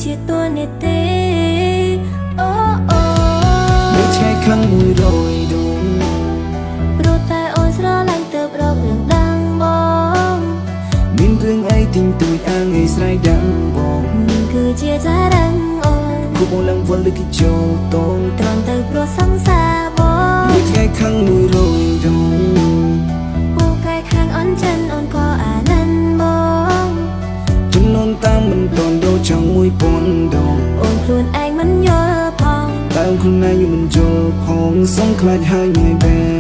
ជាតួនាទីអូអូไม่ใช่ครั้งមួយរយដងព្រោះតែអូនស្រឡាញ់ទៅរករឿងដាំងបងមានរឿងអីទិញទួយអាងឲ្យស្រ័យដាំងបងនេះគឺជាចារឹងអូនគូបងឡើងវល់លើគេចូលតងត្រង់ទៅព្រោះសង្សារបងមួយថ្ងៃខឹងមួយរយដងពូកែខាងអន់ចិនអូនក៏អាណិនបងចំនួនតាមមិនតន់ដូរចង់1000ដងអូនខ្លួនឯងមិនយល់ផងតែអូនខ្លួនឯងមិនយល់ផងសងខ្លាចហើយងាយបែ